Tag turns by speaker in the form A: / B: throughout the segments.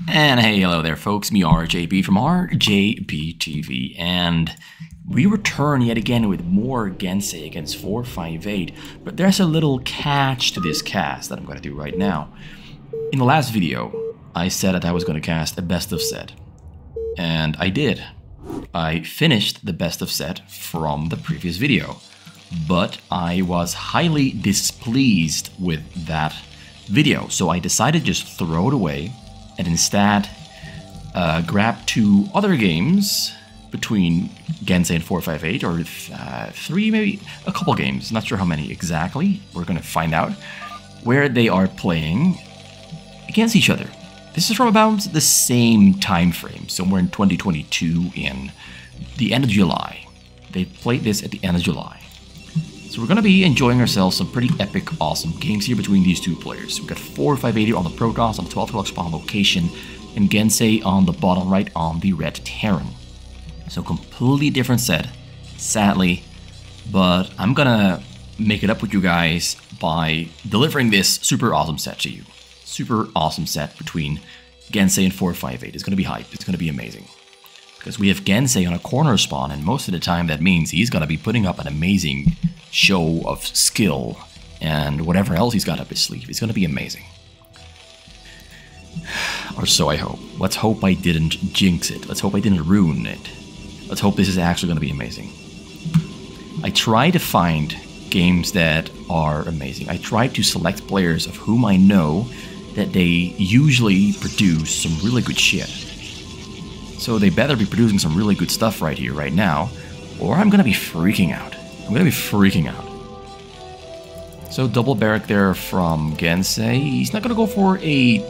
A: And hey, hello there folks, me RJB from RJB TV, and we return yet again with more Gensay against 458, but there's a little catch to this cast that I'm going to do right now. In the last video, I said that I was going to cast a best of set, and I did. I finished the best of set from the previous video, but I was highly displeased with that video, so I decided to just throw it away and instead grab two other games between Gensay and 458, or three, maybe a couple games, not sure how many exactly, we're gonna find out, where they are playing against each other. This is from about the same time frame, somewhere in 2022 in the end of July. They played this at the end of July. So we're going to be enjoying ourselves some pretty epic, awesome games here between these two players. We've got 458 on the Protoss on the 12 o'clock spawn location, and Gensay on the bottom right on the Red Terran. So completely different set, sadly, but I'm gonna make it up with you guys by delivering this super awesome set to you. Super awesome set between Gensay and 458. It's gonna be hype, it's gonna be amazing. Because we have Gensay on a corner spawn, and most of the time that means he's gonna be putting up an amazing show of skill and whatever else he's got up his sleeve. It's going to be amazing. Or so I hope. Let's hope I didn't jinx it. Let's hope I didn't ruin it. Let's hope this is actually going to be amazing. I try to find games that are amazing. I try to select players of whom I know that they usually produce some really good shit. So they better be producing some really good stuff right here, right now, or I'm going to be freaking out. I'm gonna be freaking out. So double barrack there from Gensay. He's not gonna go for a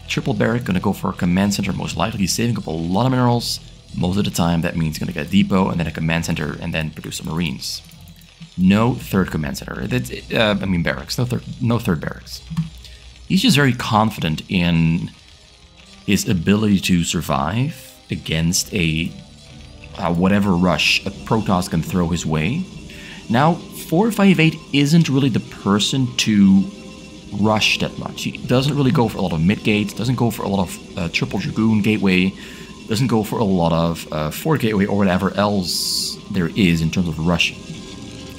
A: triple barrack. Gonna go for a command center. Most likely, he's saving up a lot of minerals. Most of the time, that means he's gonna get a depot and then a command center and then produce some marines. No third command center. I mean barracks. No third barracks. He's just very confident in his ability to survive against a whatever rush a Protoss can throw his way. Now, 458 isn't really the person to rush that much. He doesn't really go for a lot of mid gates, doesn't go for a lot of triple dragoon gateway, doesn't go for a lot of fort gateway or whatever else there is in terms of rushing.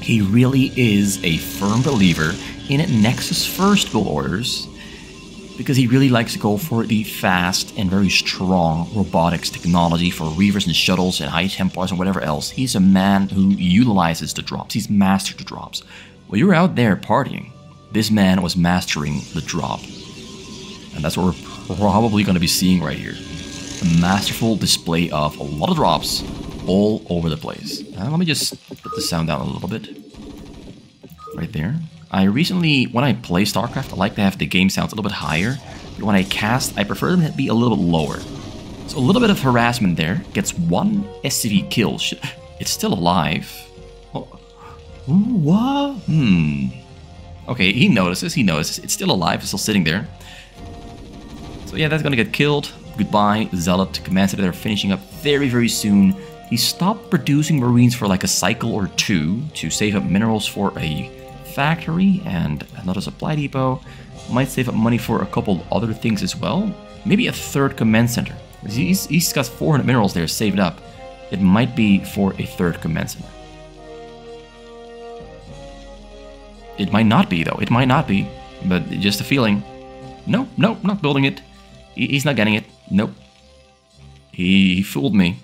A: He really is a firm believer in Nexus first build orders, because he really likes to go for the fast and very strong robotics technology for reavers and shuttles and high Templars and whatever else. He's a man who utilizes the drops. He's mastered the drops. While you were out there partying, this man was mastering the drop. And that's what we're probably going to be seeing right here. A masterful display of a lot of drops all over the place. Let me just put the sound down a little bit. Right there. I recently, when I play StarCraft, I like to have the game sounds a little bit higher, but when I cast, I prefer them to be a little bit lower. So a little bit of harassment there, gets one SCV kill. It's still alive. Oh. What? Okay, he notices, it's still alive, it's still sitting there. So yeah, that's gonna get killed. Goodbye, Zealot, Command Center, they're finishing up very, very soon. He stopped producing Marines for like a cycle or two to save up minerals for a factory and another supply depot. Might save up money for a couple other things as well. Maybe a third command center. He's got 400 minerals there saved up. It might be for a third command center. It might not be though. It might not be, but just a feeling. Nope, not building it. He's not getting it. Nope. He fooled me.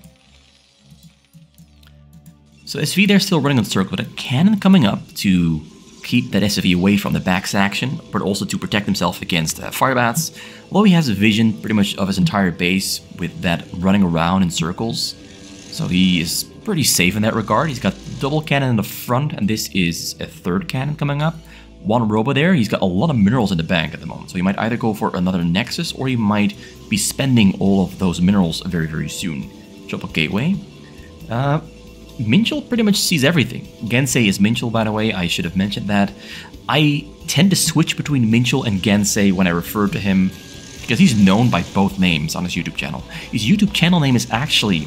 A: So SV they're still running on circle, with a cannon coming up to keep that SV away from the back section, but also to protect himself against firebats. Although he has a vision pretty much of his entire base with that running around in circles, so he is pretty safe in that regard. He's got double cannon in the front, and this is a third cannon coming up. One robo there. He's got a lot of minerals in the bank at the moment, so he might either go for another Nexus, or he might be spending all of those minerals very, very soon. Triple gateway. Minchel pretty much sees everything. Gensay is Minchel, by the way, I should have mentioned that. I tend to switch between Minchel and Gensay when I refer to him, because he's known by both names on his YouTube channel. His YouTube channel name is actually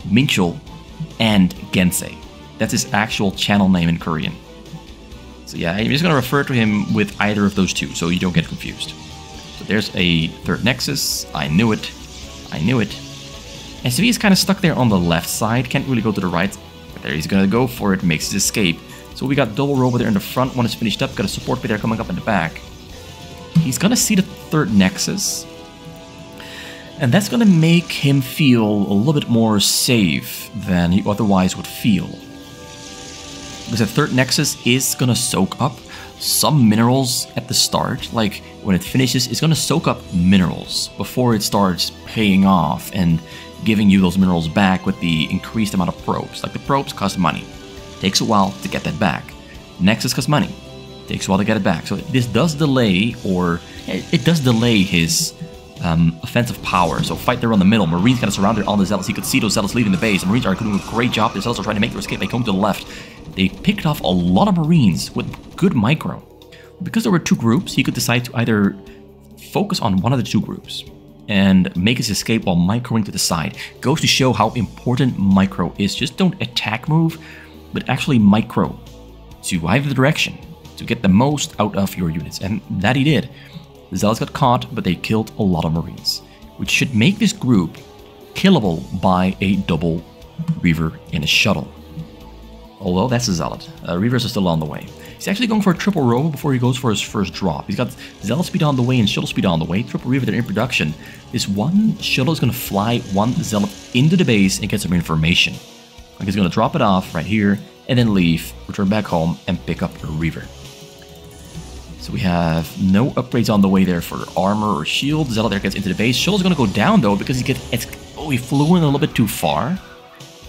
A: Minchel and Gensay. That's his actual channel name in Korean. So yeah, I'm just going to refer to him with either of those two, so you don't get confused. So there's a third Nexus. I knew it. I knew it. SV is kind of stuck there on the left side. Can't really go to the right. But there he's gonna go for it. Makes his escape. So we got double robot there in the front. One is finished up. Got a support bit there coming up in the back. He's gonna see the third Nexus. And that's gonna make him feel a little bit more safe than he otherwise would feel. Because the third Nexus is gonna soak up some minerals at the start. Like when it finishes, it's gonna soak up minerals before it starts paying off and giving you those minerals back with the increased amount of probes. Like the probes cost money. Takes a while to get that back. Nexus costs money. Takes a while to get it back. So this does delay, or it does delay his offensive power. So fight there on the middle. Marines kind of surrounded all the Zealots. You could see those Zealots leaving the base. The Marines are doing a great job. The Zealots are trying to make their escape. They come to the left. They picked off a lot of Marines with good micro. Because there were two groups, he could decide to either focus on one of the two groups and make his escape while microing to the side. Goes to show how important micro is. Just don't attack move, but actually micro to either direction to get the most out of your units. And that he did. The Zealots got caught, but they killed a lot of Marines, which should make this group killable by a double Reaver in a shuttle. Although that's a Zealot. Reavers are still on the way. He's actually going for a triple robo before he goes for his first drop. He's got Zealot speed on the way and shuttle speed on the way. Triple Reaver, they're in production. This one shuttle is going to fly one Zealot into the base and get some information. Like he's going to drop it off right here and then leave, return back home and pick up a Reaver. So we have no upgrades on the way there for armor or shield. Zealot there gets into the base. Shuttle's going to go down though because he flew in a little bit too far.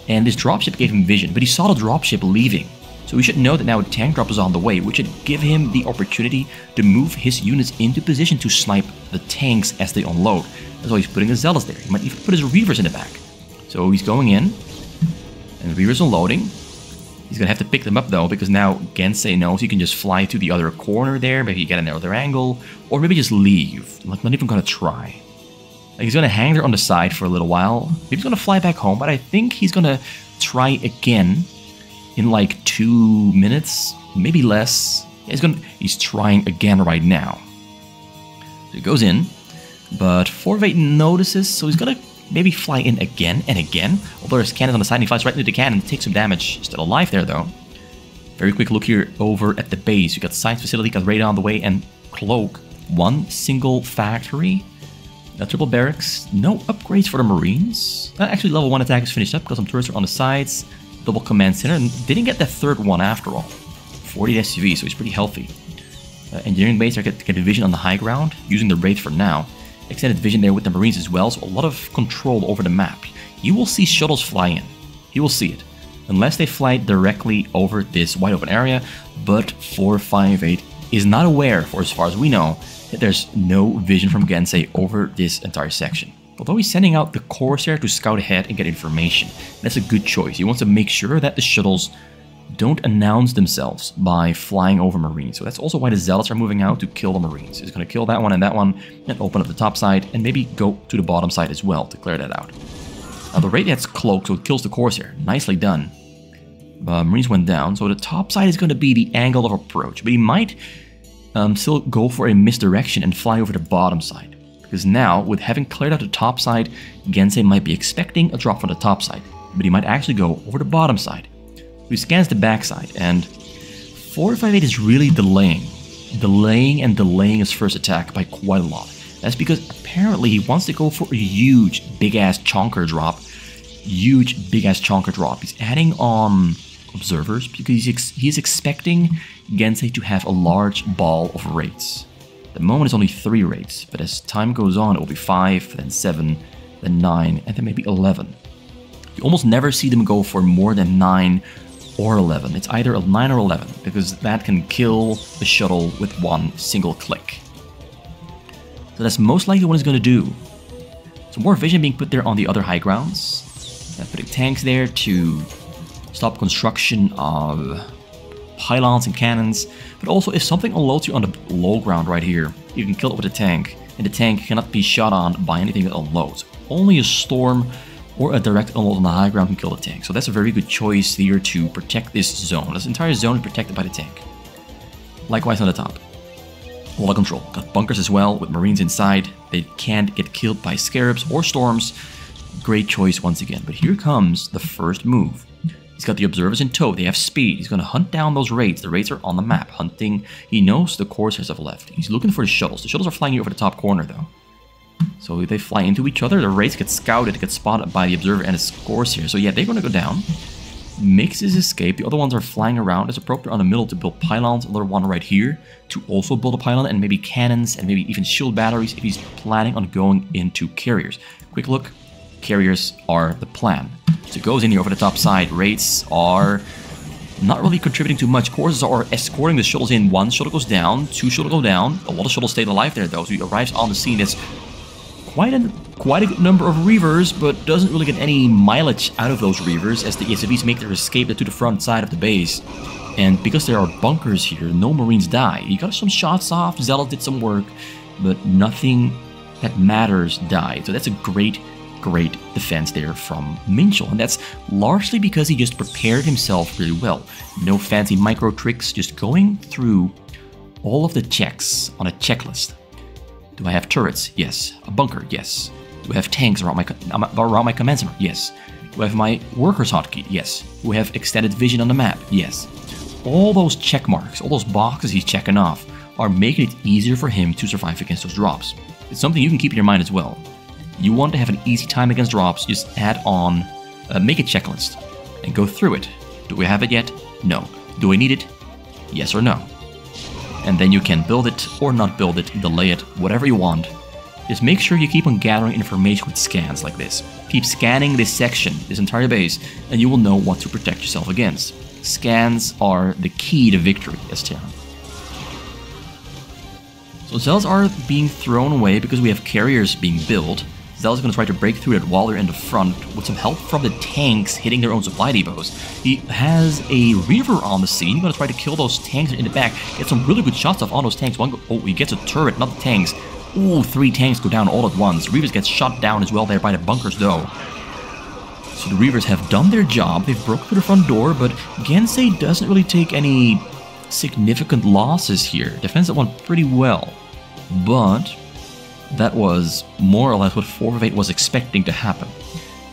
A: And this dropship gave him vision, but he saw the dropship leaving. So we should know that now a tank drop is on the way, which should give him the opportunity to move his units into position to snipe the tanks as they unload. That's why he's putting his Zealots there. He might even put his Reavers in the back. So he's going in, and the Reavers unloading. He's going to have to pick them up though, because now Gensay knows he can just fly to the other corner there, maybe get another angle, or maybe just leave. Like, not even going to try. Like, he's going to hang there on the side for a little while. Maybe he's going to fly back home, but I think he's going to try again in like 2 minutes, maybe less. Yeah, he's trying again right now. So he goes in, but 4-8 notices, so he's going to maybe fly in again and again. Although there's cannons on the side, and he flies right into the cannon, takes some damage. Still alive there though. Very quick look here over at the base. You got science facility, got radar on the way, and cloak. One single factory. Triple barracks, no upgrades for the Marines. Actually, level 1 attack is finished up because some turrets are on the sides. Double command center, and didn't get the third one after all. 40 SUV, so he's pretty healthy. Engineering base, I get vision on the high ground, using the Wraith for now. Extended vision there with the Marines as well, so a lot of control over the map. You will see shuttles fly in. You will see it. Unless they fly directly over this wide open area, but 458 is not aware, for as far as we know, that there's no vision from Gensay over this entire section. Although he's sending out the Corsair to scout ahead and get information. That's a good choice. He wants to make sure that the shuttles don't announce themselves by flying over Marines. So that's also why the Zealots are moving out to kill the Marines. He's going to kill that one and open up the top side and maybe go to the bottom side as well to clear that out. Now the Radiant's cloak, so it kills the Corsair. Nicely done. Marines went down, so the top side is going to be the angle of approach. But he might still go for a misdirection and fly over the bottom side. Because now, with having cleared out the top side, Gensay might be expecting a drop from the top side. But he might actually go over the bottom side. So he scans the back side, and 458 is really delaying his first attack by quite a lot. That's because apparently he wants to go for a huge, big-ass chonker drop. He's adding on observers because he's expecting Gensay to have a large ball of raids. At the moment it's only 3 raids, but as time goes on it will be 5, then 7, then 9, and then maybe 11. You almost never see them go for more than 9 or 11. It's either a 9 or 11, because that can kill the shuttle with one single click. So that's most likely what he's going to do. Some more vision being put there on the other high grounds. Putting tanks there to stop construction of pylons and cannons. But also, if something unloads you on the low ground right here, you can kill it with a tank. And the tank cannot be shot on by anything that unloads. Only a storm or a direct unload on the high ground can kill the tank. So that's a very good choice here to protect this zone. This entire zone is protected by the tank. Likewise on the top. A lot of control. Got bunkers as well with Marines inside. They can't get killed by scarabs or storms. Great choice once again. But here comes the first move. He's got the observers in tow. They have speed. He's going to hunt down those raids. The raids are on the map. Hunting. He knows the Corsairs have left. He's looking for the shuttles. The shuttles are flying over the top corner though. So they fly into each other. The raids get scouted, get spotted by the observer and his Corsair. So yeah, they're going to go down. Makes his escape. The other ones are flying around. There's a Proctor on the middle to build pylons. Another one right here to also build a pylon, and maybe cannons and maybe even shield batteries if he's planning on going into carriers. Quick look. Carriers are the plan. So it goes in here over the top side. Raids are not really contributing too much. Corsairs are escorting the shuttles in. One shuttle goes down. Two shuttles go down. A lot of shuttles stay alive there though. So he arrives on the scene. It's quite a good number of Reavers, but doesn't really get any mileage out of those Reavers as the ASVs make their escape to the front side of the base. And because there are bunkers here, no Marines die. He got some shots off, Zealot did some work, but nothing that matters died. So that's a great defense there from Minchel, and that's largely because he just prepared himself really well. No fancy micro tricks, just going through all of the checks on a checklist. Do I have turrets? Yes. A bunker? Yes. Do I have tanks around my command center? Yes. Do I have my workers hotkey? Yes. Do I have extended vision on the map? Yes. All those check marks, all those boxes he's checking off are making it easier for him to survive against those drops. It's something you can keep in your mind as well. You want to have an easy time against drops, just add on, make a checklist and go through it. Do we have it yet? No. Do we need it? Yes or no. And then you can build it or not build it, delay it, whatever you want. Just make sure you keep on gathering information with scans like this. Keep scanning this section, this entire base, and you will know what to protect yourself against. Scans are the key to victory as Terran. So cells are being thrown away because we have carriers being built. Zealot's going to try to break through it while they're in the front with some help from the tanks hitting their own supply depots. He has a Reaver on the scene. He's going to try to kill those tanks in the back. Get some really good shots off on those tanks. Oh, he gets a turret, not the tanks. Ooh, 3 tanks go down all at once. Reavers get shot down as well there by the bunkers though. So the Reavers have done their job. They've broken through the front door, but Gensay doesn't really take any significant losses here. Defends that one pretty well. But that was more or less what 4 of 8 was expecting to happen.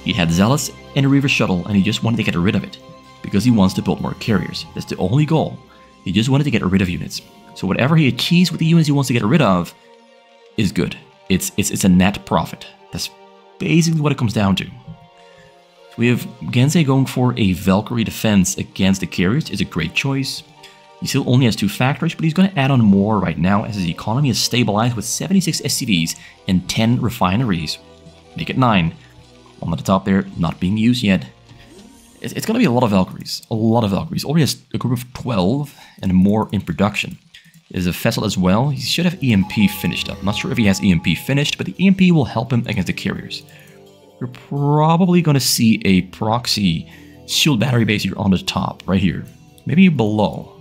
A: He had Zealots and a Reaver shuttle, and he just wanted to get rid of it, because he wants to build more carriers. That's the only goal. He just wanted to get rid of units. So whatever he achieves with the units he wants to get rid of is good. It's a net profit. That's basically what it comes down to. So we have Gensay going for a Valkyrie defense against the carriers. It's a great choice. He still only has 2 factories, but he's going to add on more right now as his economy is stabilized with 76 SCVs and 10 refineries. Make it 9. One at the top there, not being used yet. It's going to be a lot of Valkyries. A lot of Valkyries. Already has a group of 12 and more in production. There's a vessel as well. He should have EMP finished up. Not sure if he has EMP finished, but the EMP will help him against the carriers. You're probably going to see a proxy shield battery base here on the top, right here. Maybe below.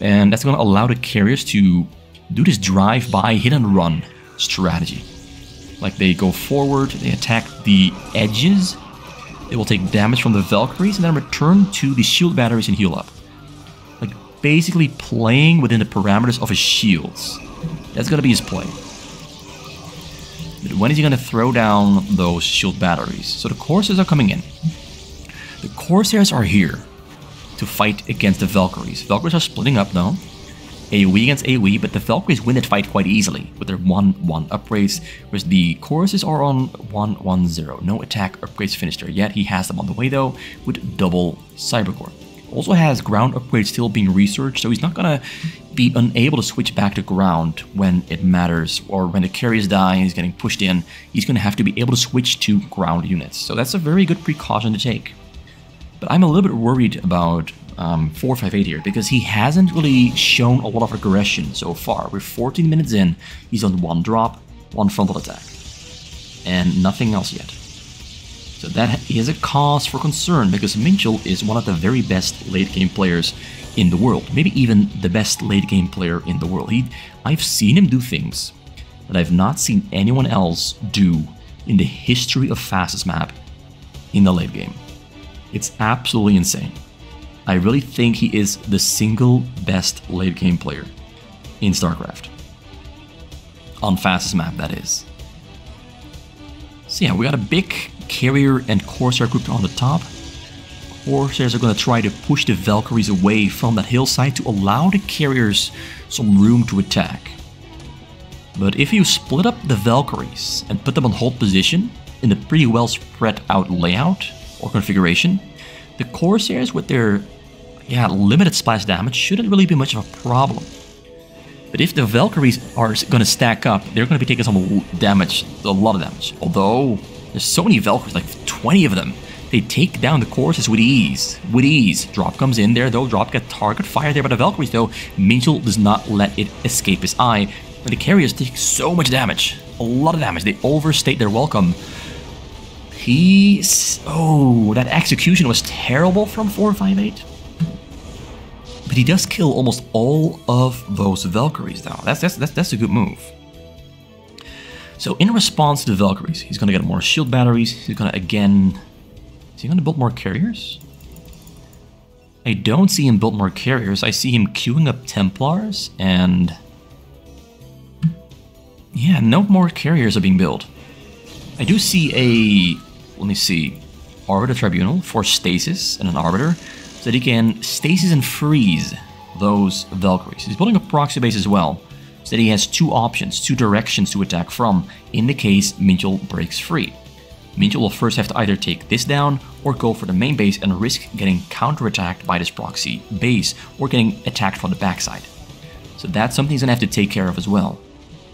A: And that's going to allow the carriers to do this drive-by, hit-and-run strategy. Like they go forward, they attack the edges, they will take damage from the Valkyries, and then return to the shield batteries and heal up. Like basically playing within the parameters of his shields. That's going to be his play. But when is he going to throw down those shield batteries? So the Corsairs are coming in. The Corsairs are here to fight against the Valkyries. Valkyries are splitting up now. AoE against AoE, but the Valkyries win that fight quite easily with their 1-1 upgrades, whereas the Corsairs are on 1-1-0. No attack upgrades finished there yet. He has them on the way though, with double Cybercore. Also has ground upgrades still being researched, so he's not gonna be unable to switch back to ground when it matters, or when the carriers die and he's getting pushed in, he's gonna have to be able to switch to ground units. So that's a very good precaution to take. But I'm a little bit worried about 458 here, because he hasn't really shown a lot of aggression so far. We're 14 minutes in, he's on 1 drop, 1 frontal attack, and nothing else yet. So that is a cause for concern, because Minchel is one of the very best late game players in the world. Maybe even the best late game player in the world. I've seen him do things that I've not seen anyone else do in the history of fastest map in the late game. It's absolutely insane. I really think he is the single best late game player in StarCraft. On fastest map, that is. So yeah, we got a big carrier and Corsair group on the top. Corsairs are going to try to push the Valkyries away from that hillside to allow the carriers some room to attack. But if you split up the Valkyries and put them on hold position in a pretty well spread out layout or configuration, the Corsairs with their limited splash damage shouldn't really be much of a problem. But if the Valkyries are going to stack up, they're going to be taking some damage, a lot of damage. Although there's so many Valkyries, like 20 of them, they take down the Corsairs with ease. With ease. Drop comes in there though, Drop gets target fire there by the Valkyries though. Minchel does not let it escape his eye. And the carriers take so much damage. A lot of damage. They overstate their welcome. Oh, that execution was terrible from 458. But he does kill almost all of those Valkyries though. That's a good move. So in response to the Valkyries, he's gonna get more shield batteries. He's gonna again... Is he gonna build more carriers? I don't see him build more carriers. I see him queuing up Templars and... Yeah, no more carriers are being built. I do see a... Let me see. Arbiter Tribunal for stasis and an Arbiter. So that he can stasis and freeze those Valkyries. He's building a proxy base as well. So that he has two options, two directions to attack from in the case Minchel breaks free. Minchel will first have to either take this down or go for the main base and risk getting counterattacked by this proxy base or getting attacked from the backside. So that's something he's going to have to take care of as well.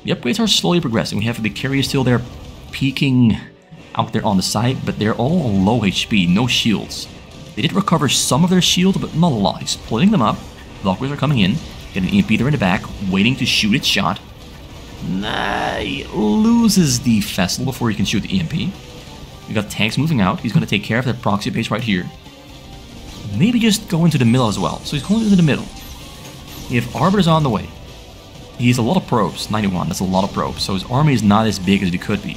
A: The upgrades are slowly progressing. We have the carriers still there peeking out there on the side, but they're all low HP, no shields. They did recover some of their shield, but not a lot. He's splitting them up. Valkyries are coming in. Get an EMP there in the back, waiting to shoot its shot. Nah, he loses the Vessel before he can shoot the EMP. We got tanks moving out. He's going to take care of that proxy base right here. Maybe just go into the middle as well. So he's going into the middle. We have Arbiters on the way. He has a lot of probes. 91, that's a lot of probes. So his army is not as big as it could be.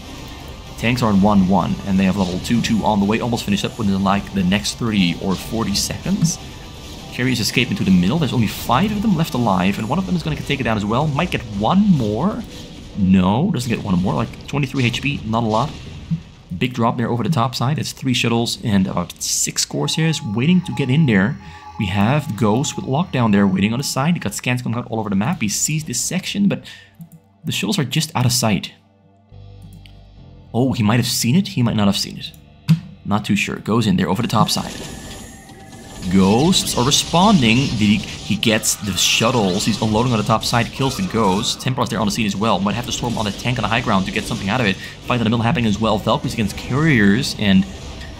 A: Tanks are in 1-1, and they have level 2-2 on the way. Almost finished up within like the next 30 or 40 seconds. Carriers escape into the middle. There's only 5 of them left alive, and one of them is going to take it down as well. Might get one more. No, doesn't get one more. Like 23 HP, not a lot. Big drop there over the top side. It's 3 shuttles and about 6 Corsairs waiting to get in there. We have Ghost with Lockdown there waiting on the side. He got scans coming out all over the map. He sees this section, but the shuttles are just out of sight. Oh, he might have seen it. He might not have seen it. Not too sure. Goes in there over the top side. Ghosts are responding. He gets the shuttles. He's unloading on the top side. Kills the Ghosts. Templars there on the scene as well. Might have to storm on the tank on the high ground to get something out of it. Fight in the middle happening as well. Valkyries against carriers. And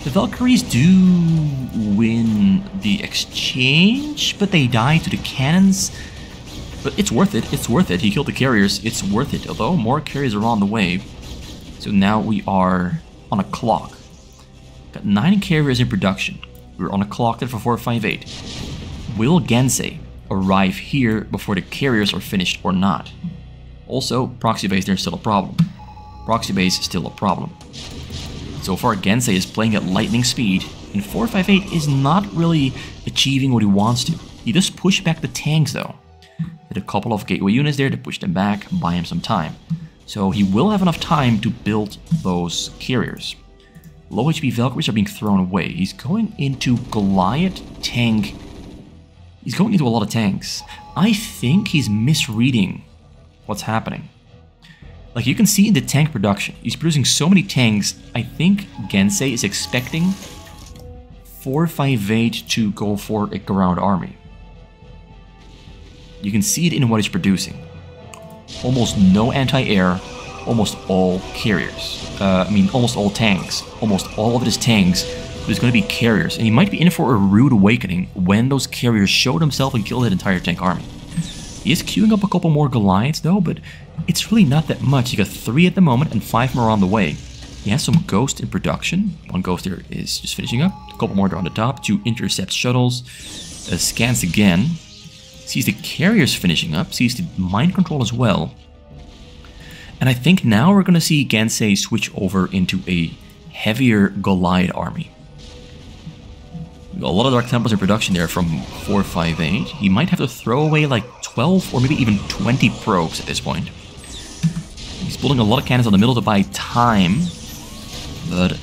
A: the Valkyries do win the exchange, but they die to the cannons. But it's worth it. It's worth it. He killed the carriers. It's worth it. Although more carriers are on the way. So now we are on a clock. Got 9 carriers in production. We're on a clock there for 458. Will Gensay arrive here before the carriers are finished or not? Also, proxy base there's still a problem. Proxy base is still a problem. So far, Gensay is playing at lightning speed, and 458 is not really achieving what he wants to. He does push back the tanks though. Did a couple of gateway units there to push them back, buy him some time. So he will have enough time to build those carriers. Low HP Valkyries are being thrown away. He's going into Goliath tank. He's going into a lot of tanks. I think he's misreading what's happening. Like you can see in the tank production, he's producing so many tanks. I think Gensay is expecting 458 to go for a ground army. You can see it in what he's producing. Almost no anti-air, almost all carriers. Almost all tanks. Almost all of his tanks, there's going to be carriers. And he might be in for a rude awakening when those carriers show themselves and kill that entire tank army. He is queuing up a couple more Goliaths though, but it's really not that much. He got 3 at the moment and 5 more on the way. He has some Ghost in production. 1 Ghost here is just finishing up. A couple more there on the top. 2 intercept shuttles. Scans again. Sees the carriers finishing up. Sees the mind control as well. And I think now we're going to see Gensay switch over into a heavier Goliath army. A lot of Dark Templars in production there from 458. He might have to throw away like 12 or maybe even 20 probes at this point. He's pulling a lot of cannons on the middle to buy time. But,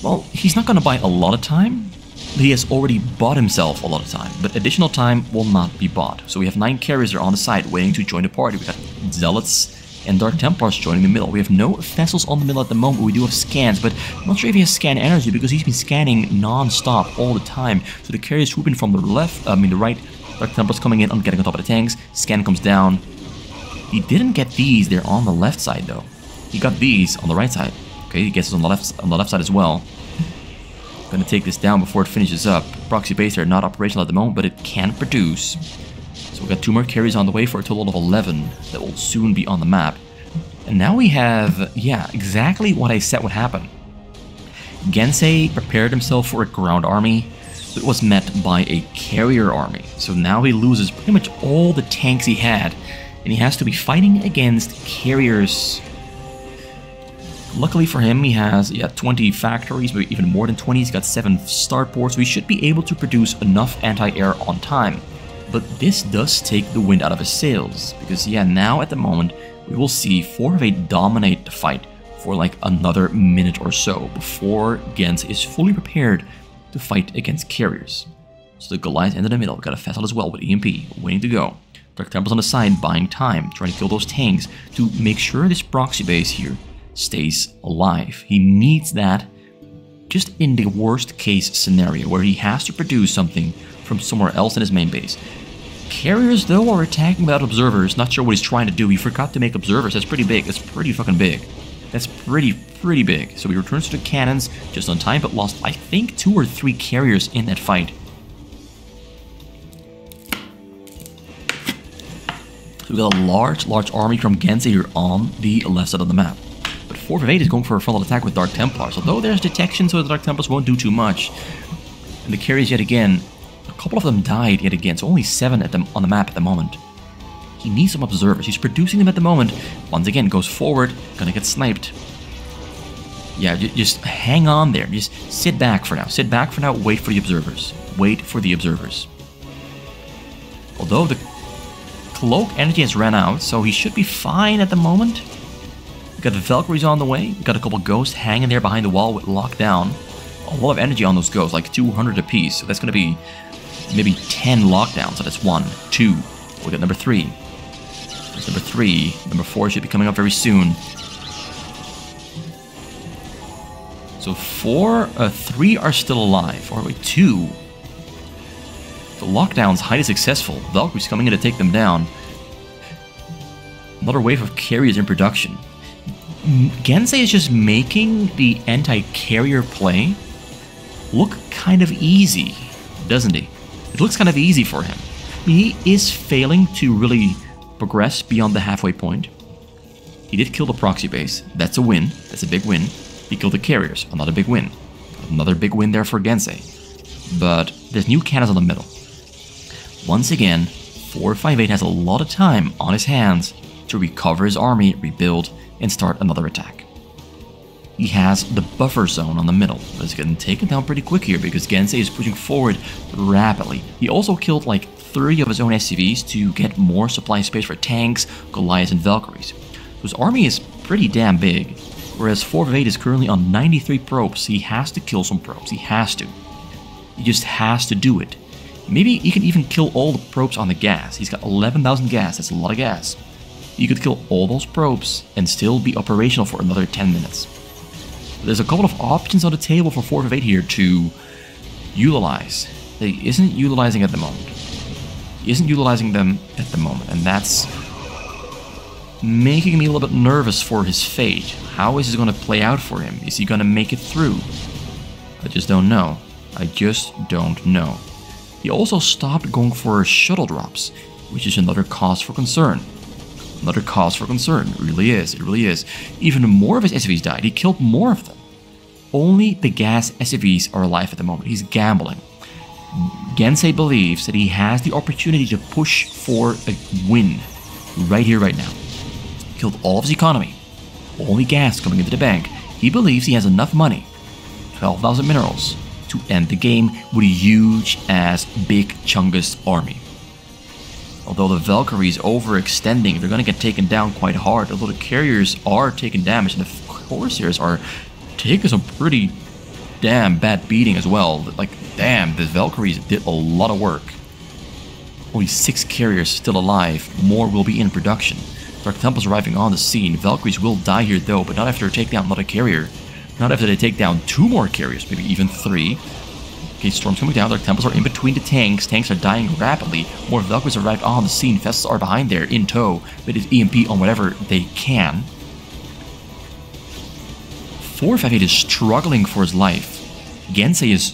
A: well, he's not going to buy a lot of time. He has already bought himself a lot of time, but additional time will not be bought. So we have 9 carriers there on the side waiting to join the party. We got Zealots and Dark Templars joining the middle. We have no vessels on the middle at the moment. We do have scans, but I'm not sure if he has scan energy because he's been scanning non-stop all the time. So the carriers swooping from the left, the right, Dark Templars coming in, getting on top of the tanks. Scan comes down. He didn't get these there on the left side though. He got these on the right side. Okay, he gets us on the left side as well. Gonna take this down before it finishes up. Proxy base are not operational at the moment, but it can produce. So we got 2 more carries on the way for a total of 11 that will soon be on the map. And now we have, yeah, exactly what I said would happen. Gensay prepared himself for a ground army, but was met by a carrier army. So now he loses pretty much all the tanks he had, and he has to be fighting against carriers. Luckily for him, he has 20 factories, maybe even more than 20. He's got 7 starports, so he should be able to produce enough anti-air on time. But this does take the wind out of his sails, because now at the moment, we will see 4 of 8 dominate the fight for like another minute or so before Gens is fully prepared to fight against carriers. So the Goliath into the middle. We've got a vessel as well with EMP, waiting to go. Dark Templars on the side, buying time, trying to kill those tanks to make sure this proxy base here stays alive. He needs that just in the worst case scenario where he has to produce something from somewhere else in his main base. Carriers though are attacking without observers. Not sure what he's trying to do. He forgot to make observers. That's pretty big. That's pretty fucking big. That's pretty big. So he returns to the cannons just on time, but lost I think 2 or 3 carriers in that fight. So we got a large army from Gensay here on the left side of the map. But 4 of 8 is going for a frontal attack with Dark Templars, although there's detection so the Dark Templars won't do too much. And the carriers yet again, a couple of them died yet again, so only 7 on the map at the moment. He needs some observers, he's producing them at the moment. Once again, goes forward, gonna get sniped. Yeah, just hang on there, just sit back for now. Sit back for now, wait for the observers. Wait for the observers. Although the cloak energy has ran out, so he should be fine at the moment. Got the Valkyries on the way. Got a couple ghosts hanging there behind the wall with lockdown. A lot of energy on those ghosts, like 200 apiece. So that's going to be maybe 10 lockdowns. So that's 1, 2. We got number 3. There's number 3. Number 4 should be coming up very soon. So 3 are still alive. Or wait, 2. The lockdown's highly successful. Valkyries coming in to take them down. Another wave of carriers in production. Gensay is just making the anti-carrier play look kind of easy, doesn't he? It looks kind of easy for him. He is failing to really progress beyond the halfway point. He did kill the proxy base. That's a win. That's a big win. He killed the carriers. Another big win. Another big win there for Gensay. But there's new cannons on the middle. Once again, 458 has a lot of time on his hands to recover his army, rebuild, and start another attack. He has the buffer zone on the middle, but it's getting taken down pretty quick here because Gensay is pushing forward rapidly. He also killed like 30 of his own SCVs to get more supply space for tanks, Goliaths, and Valkyries. So his army is pretty damn big, whereas 4 of 8 is currently on 93 probes. He has to kill some probes, he has to. He just has to do it. Maybe he can even kill all the probes on the gas. He's got 11,000 gas, that's a lot of gas. You could kill all those probes and still be operational for another 10 minutes. There's a couple of options on the table for 4 of 8 here to utilize that he isn't utilizing at the moment. He isn't utilizing them at the moment, and that's making me a little bit nervous for his fate. How is this going to play out for him? Is he going to make it through? I just don't know. I just don't know. He also stopped going for shuttle drops, which is another cause for concern. Another cause for concern. It really is. It really is. Even more of his SCVs died. He killed more of them. Only the gas SCVs are alive at the moment. He's gambling. Gensay believes that he has the opportunity to push for a win right here, right now. He killed all of his economy. Only gas coming into the bank. He believes he has enough money, 12,000 minerals, to end the game with a huge-ass, big Chungus army. Although the Valkyrie is overextending, they're going to get taken down quite hard. Although the carriers are taking damage, and the Corsairs are taking some pretty damn bad beating as well. Like, damn, the Valkyries did a lot of work. Only 6 carriers still alive. More will be in production. Dark Temples arriving on the scene. Valkyries will die here though, but not after they take down another carrier. Not after they take down 2 more carriers, maybe even 3. Okay, Storm's coming down. Dark Temples are in between the tanks. Tanks are dying rapidly. More Valkyries arrived on the scene. Vessels are behind there, in tow, with his EMP on whatever they can. 458 is struggling for his life. Gensay is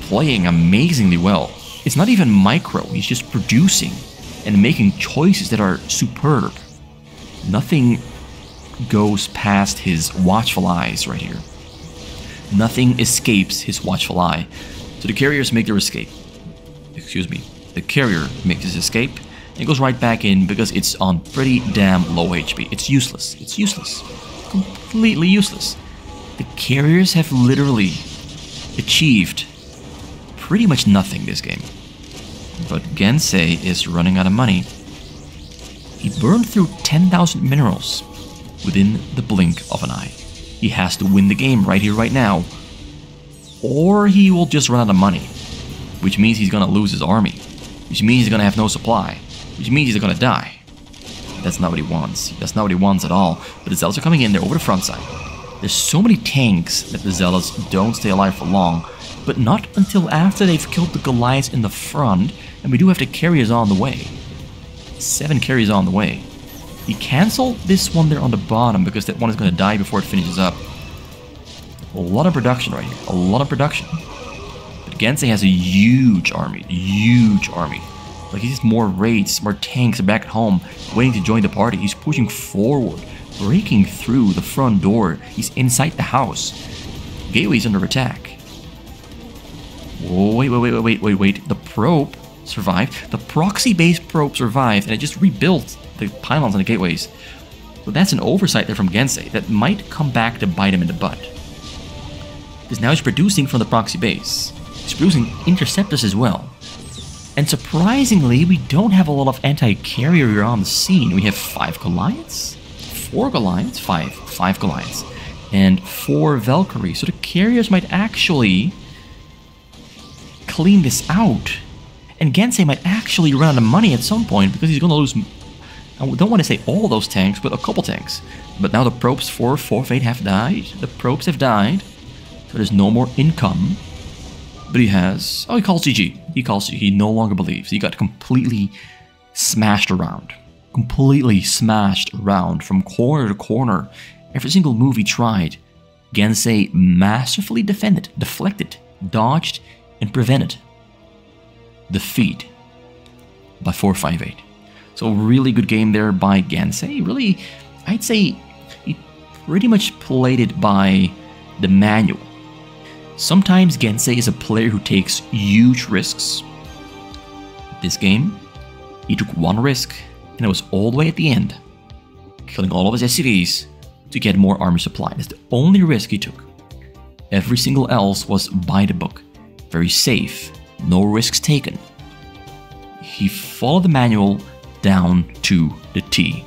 A: playing amazingly well. It's not even micro, he's just producing and making choices that are superb. Nothing goes past his watchful eyes right here. Nothing escapes his watchful eye. So the carriers make their escape. Excuse me. The carrier makes his escape and goes right back in because it's on pretty damn low HP. It's useless. It's useless. Completely useless. The carriers have literally achieved pretty much nothing this game. But Gensay is running out of money. He burned through 10,000 minerals within the blink of an eye. He has to win the game right here, right now, or he will just run out of money, which means he's gonna lose his army, which means he's gonna have no supply, which means he's gonna die. That's not what he wants. That's not what he wants at all. But the Zealots are coming in there over the front side. There's so many tanks that the Zealots don't stay alive for long, but not until after they've killed the Goliaths in the front, and we do have the carriers on the way. 7 carriers on the way. He canceled this one there on the bottom because that one is going to die before it finishes up. A lot of production right here. A lot of production. But Gensay has a huge army. Huge army. Like, he has more raids, more tanks back at home, waiting to join the party. He's pushing forward, breaking through the front door. He's inside the house. Gateway's under attack. Whoa, wait. The probe survived. The proxy-based probe survived, and it just rebuilt the pylons and the gateways. So that's an oversight there from Gensay that might come back to bite him in the butt. Because now he's producing from the proxy base. He's producing interceptors as well. And surprisingly, we don't have a lot of anti-carrier here on the scene. We have 5 Goliaths? 4 Goliaths? 5 Goliaths. And 4 Valkyries. So the carriers might actually clean this out. And Gensay might actually run out of money at some point because he's going to lose, I don't want to say all those tanks, but a couple tanks. But now the probes for 458 have died. The probes have died. So there's no more income. But he has, oh, he calls GG. He calls GG. He no longer believes. He got completely smashed around. Completely smashed around from corner to corner. Every single move he tried, Gensay masterfully defended, deflected, dodged, and prevented defeat by 458. So really good game there by Gensay. Really, I'd say he pretty much played it by the manual. Sometimes Gensay is a player who takes huge risks. This game, he took one risk, and it was all the way at the end, killing all of his SCVs to get more armor supply. That's the only risk he took. Every single else was by the book. Very safe, no risks taken. He followed the manual down to the T.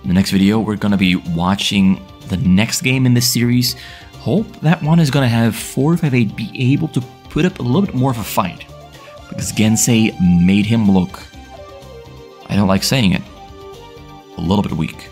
A: In the next video, we're going to be watching the next game in this series. Hope that one is going to have 458 be able to put up a little bit more of a fight. Because Gensay made him look, I don't like saying it, a little bit weak.